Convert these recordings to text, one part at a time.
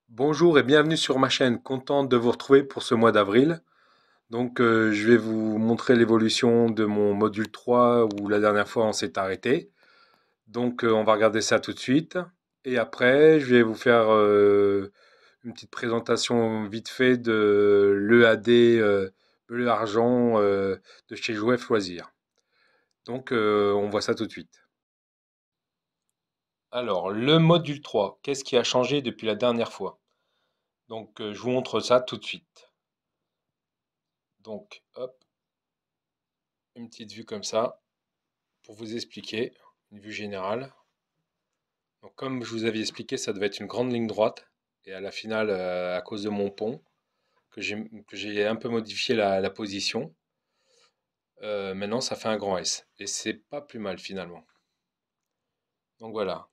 Bonjour et bienvenue sur ma chaîne, content de vous retrouver pour ce mois d'avril. Je vais vous montrer l'évolution de mon module 3 où la dernière fois on s'est arrêté. On va regarder ça tout de suite. Et après, je vais vous faire une petite présentation vite fait de l'EAD bleu argent de chez Jouet Loisirs. On voit ça tout de suite. Alors, le module 3, qu'est-ce qui a changé depuis la dernière fois? Je vous montre ça tout de suite. Hop, une petite vue comme ça pour vous expliquer, une vue générale. Donc, comme je vous avais expliqué, ça devait être une grande ligne droite. Et à la finale, à cause de mon pont, que j'ai un peu modifié la position, maintenant ça fait un grand S. Et c'est pas plus mal finalement. Donc voilà,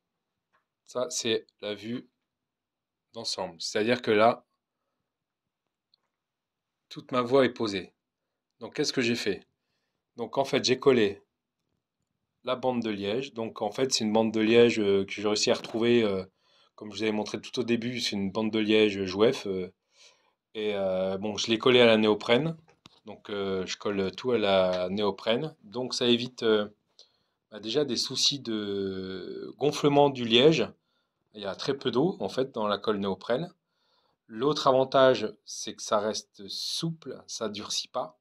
ça c'est la vue d'ensemble. C'est-à-dire que là, toute ma voie est posée. Donc qu'est-ce que j'ai fait? Donc en fait, j'ai collé la bande de liège. Donc en fait, c'est une bande de liège que j'ai réussi à retrouver, comme je vous avais montré tout au début, c'est une bande de liège Jouef. Bon, je l'ai collé à la néoprène. Je colle tout à la néoprène. Donc ça évite déjà des soucis de gonflement du liège. Il y a très peu d'eau en fait dans la colle néoprène. L'autre avantage, c'est que ça reste souple, ça durcit pas.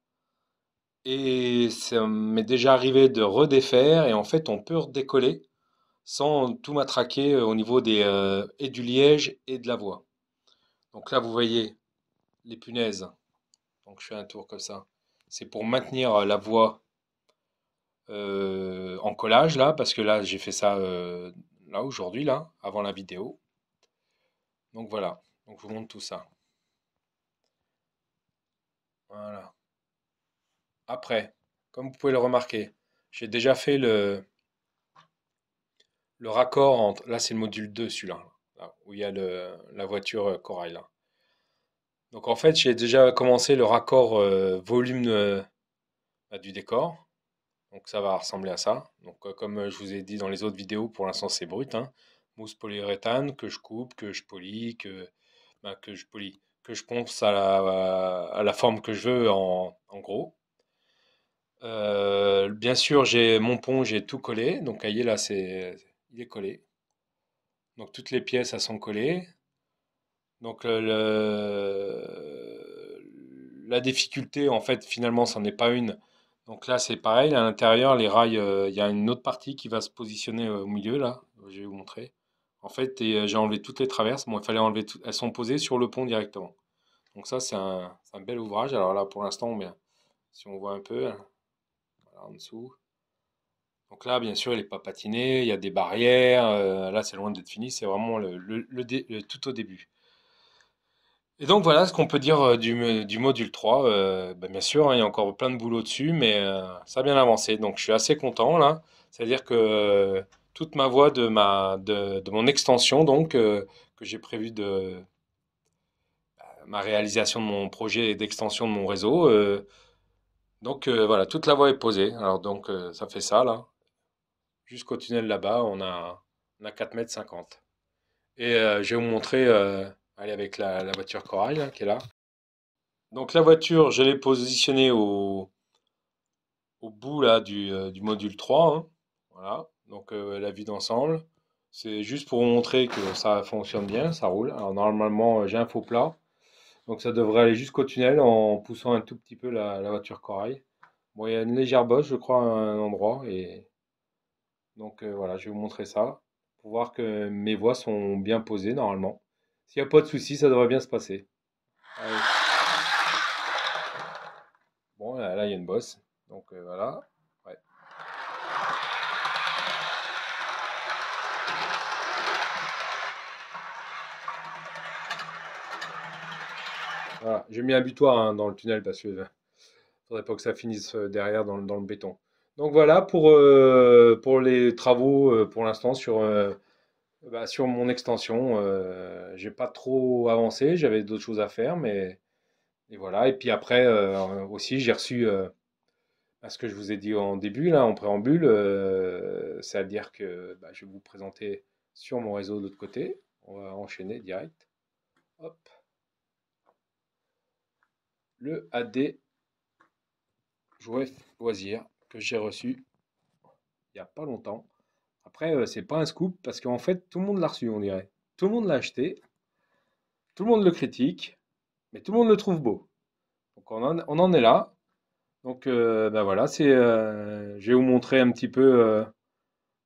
Et ça m'est déjà arrivé de redéfaire et en fait on peut redécoller sans tout matraquer au niveau et du liège et de la voie. Donc là, vous voyez les punaises. Donc je fais un tour comme ça. C'est pour maintenir la voie en collage là, parce que là j'ai fait ça là aujourd'hui, là, avant la vidéo. Donc voilà, donc je vous montre tout ça. Voilà. Après, comme vous pouvez le remarquer, j'ai déjà fait le raccord entre. Là c'est le module 2 celui-là, là, où il y a la voiture Corail là. Donc en fait, j'ai déjà commencé le raccord volume du décor. Donc ça va ressembler à ça. Comme je vous ai dit dans les autres vidéos, pour l'instant c'est brut, hein. Mousse polyuréthane que je coupe, que je polis, que je polis, que je ponce à la forme que je veux en gros. Bien sûr, j'ai mon pont, j'ai tout collé. Donc, vous voyez là, il est collé. Donc, toutes les pièces, elles sont collées. Donc, la difficulté, en fait, finalement, c'en est pas une. Donc là, c'est pareil. À l'intérieur, les rails, il y a une autre partie qui va se positionner au milieu, là. Je vais vous montrer. En fait, j'ai enlevé toutes les traverses. Bon, il fallait enlever toutes. Elles sont posées sur le pont directement. Donc ça, c'est un bel ouvrage. Alors là, pour l'instant, si on voit un peu, hein, voilà, en dessous. Donc là, bien sûr, il n'est pas patiné, il y a des barrières. Là, c'est loin d'être fini, c'est vraiment le tout au début. Et donc voilà ce qu'on peut dire du module 3. Bien sûr, hein, il y a encore plein de boulot dessus, mais ça a bien avancé. Donc je suis assez content là. C'est-à-dire que toute ma voie de mon extension, que j'ai prévu de ma réalisation de mon projet d'extension de mon réseau. Voilà, toute la voie est posée. Alors ça fait ça là. Jusqu'au tunnel là-bas, on a 4,50 m. Et je vais vous montrer, allez, avec la voiture Corail là, qui est là. Donc la voiture, je l'ai positionnée au bout là du module 3, hein. Voilà, donc la vue d'ensemble. C'est juste pour vous montrer que ça fonctionne bien, ça roule. Alors normalement, j'ai un faux plat. Donc ça devrait aller jusqu'au tunnel en poussant un tout petit peu la voiture Corail. Bon, il y a une légère bosse, je crois, à un endroit. Et voilà, je vais vous montrer ça pour voir que mes voies sont bien posées normalement. S'il n'y a pas de souci, ça devrait bien se passer. Allez. Bon, là, il y a une bosse. Voilà. Ouais. Voilà. J'ai mis un butoir, hein, dans le tunnel parce que faudrait pas que ça finisse derrière dans le béton. Donc voilà pour les travaux pour l'instant sur mon extension. J'ai pas trop avancé, j'avais d'autres choses à faire, mais et voilà. Et puis après aussi, j'ai reçu ce que je vous ai dit en début, là, en préambule, c'est-à-dire que je vais vous présenter sur mon réseau de l'autre côté. On va enchaîner direct. Hop, le AD jouet loisir que j'ai reçu il n'y a pas longtemps. Après, c'est pas un scoop parce qu'en fait, tout le monde l'a reçu, on dirait. Tout le monde l'a acheté, tout le monde le critique, mais tout le monde le trouve beau. Donc on en est là. Donc ben voilà, je vais vous montrer un petit peu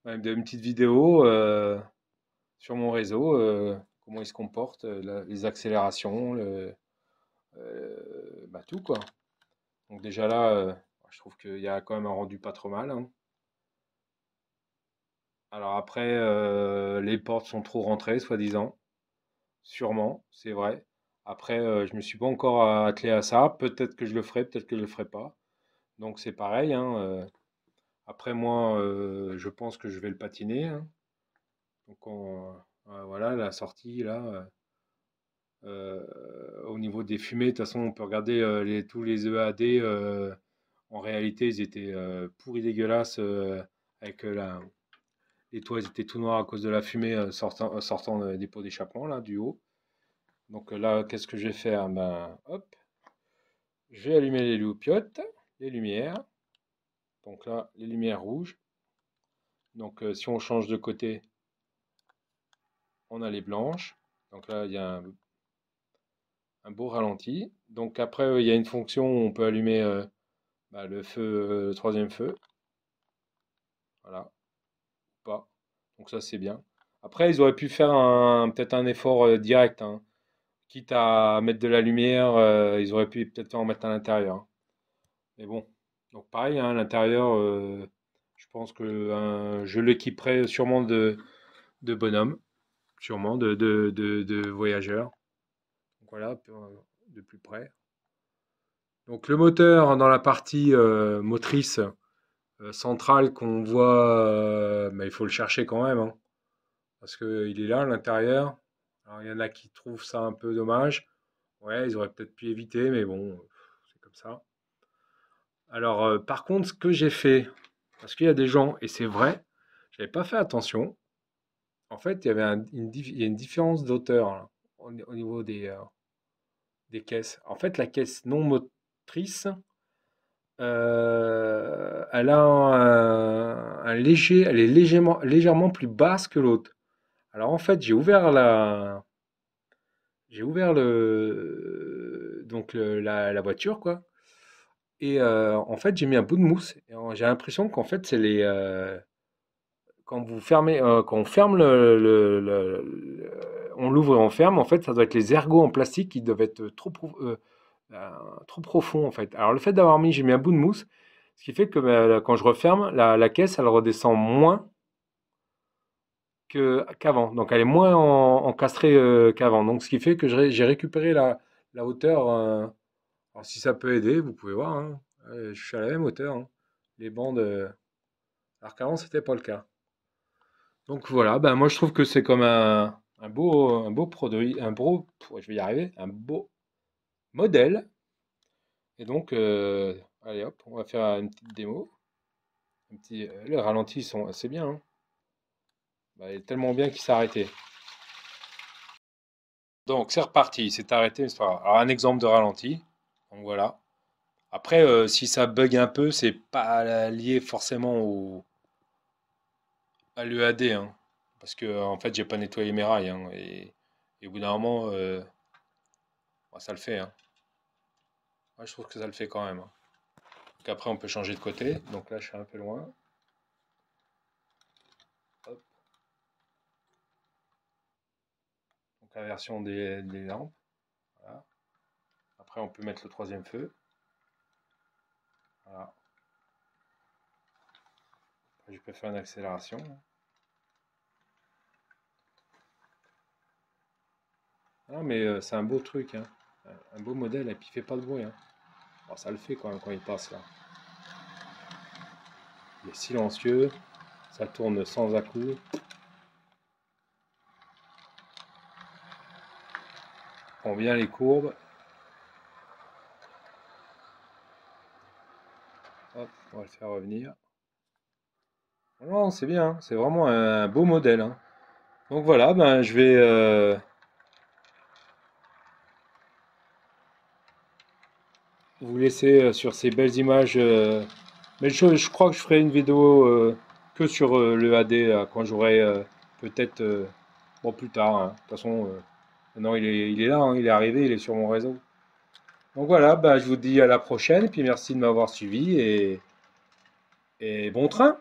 une petite vidéo sur mon réseau, comment il se comporte, les accélérations, bah, tout quoi. Donc déjà là, je trouve qu'il y a quand même un rendu pas trop mal, hein. Alors après, les portes sont trop rentrées, soi-disant. Sûrement, c'est vrai. Après, je me suis pas encore attelé à ça. Peut-être que je le ferai, peut-être que je le ferai pas. Donc c'est pareil, hein. Après moi, je pense que je vais le patiner, hein. Donc voilà la sortie là. Au niveau des fumées, de toute façon, on peut regarder tous les EAD. En réalité, ils étaient pourris dégueulasses avec les toits, ils étaient tout noirs à cause de la fumée sortant des pots d'échappement là du haut. Donc là, qu'est-ce que je vais faire? Ben, hop, je vais allumer les loupiottes, les lumières. Donc là, les lumières rouges. Donc si on change de côté, on a les blanches. Donc là, il y a un beau ralenti. Donc après, il y a une fonction où on peut allumer bah, le feu, le troisième feu. Voilà, ou pas. Donc ça, c'est bien. Après, ils auraient pu faire peut-être un effort direct, hein. Quitte à mettre de la lumière, ils auraient pu peut-être en mettre à l'intérieur, hein. Mais bon, donc pareil, hein, à l'intérieur, je pense que je l'équiperai sûrement de bonhommes, sûrement de voyageurs. Donc voilà, de plus près. Donc le moteur dans la partie motrice centrale qu'on voit, mais il faut le chercher quand même, hein, parce qu'il est là à l'intérieur. Alors il y en a qui trouvent ça un peu dommage. Ouais, ils auraient peut-être pu éviter, mais bon, c'est comme ça. Alors par contre, ce que j'ai fait, parce qu'il y a des gens, et c'est vrai, j'avais pas fait attention. En fait, il y avait il y a une différence d'auteur là, au niveau des caisses. En fait, la caisse non motrice, elle a elle est légèrement plus basse que l'autre. Alors en fait, j'ai ouvert la voiture quoi, et en fait, j'ai mis un bout de mousse. Et j'ai l'impression qu'en fait, c'est quand on ferme on l'ouvre et on ferme, en fait, ça doit être les ergots en plastique qui doivent être trop profonds, en fait. Alors, le fait j'ai mis un bout de mousse, ce qui fait que quand je referme, la caisse, elle redescend moins qu'avant. Donc, elle est moins encastrée qu'avant. Donc, ce qui fait que j'ai récupéré la hauteur. Alors, si ça peut aider, vous pouvez voir, hein. Je suis à la même hauteur, hein. Les bandes, alors qu'avant, c'était pas le cas. Donc voilà, ben moi je trouve que c'est comme un beau produit, je vais y arriver, un beau modèle. Et donc, allez hop, on va faire une petite démo. Les ralentis sont assez bien, hein. Bah, il est tellement bien qu'il s'est arrêté. Donc c'est reparti, il s'est arrêté, mais c'est pas grave. Alors un exemple de ralenti. Donc voilà. Après, si ça bug un peu, c'est pas lié forcément à l'EAD, hein. Parce que en fait, j'ai pas nettoyé mes rails, hein, et au bout d'un moment, bah, ça le fait, hein. Ouais, je trouve que ça le fait quand même, hein. Donc après, on peut changer de côté. Donc là, je suis un peu loin. Hop. Donc inversion des lampes. Voilà. Après, on peut mettre le troisième feu. Voilà. Après, je peux faire une accélération. Ah, mais c'est un beau truc, hein. Un beau modèle, et puis il fait pas de bruit, hein. Bon, ça le fait quand même quand il passe là. Il est silencieux. Ça tourne sans à-coups. Prend bien les courbes. Hop, on va le faire revenir. Non, c'est bien, hein. C'est vraiment un beau modèle, hein. Donc voilà, ben, vous laisser sur ces belles images. Mais je crois que je ferai une vidéo que sur le AD quand j'aurai peut-être bon plus tard, hein. De toute façon, maintenant il est là, hein, il est arrivé, il est sur mon réseau. Donc voilà, bah, je vous dis à la prochaine, puis merci de m'avoir suivi et bon train.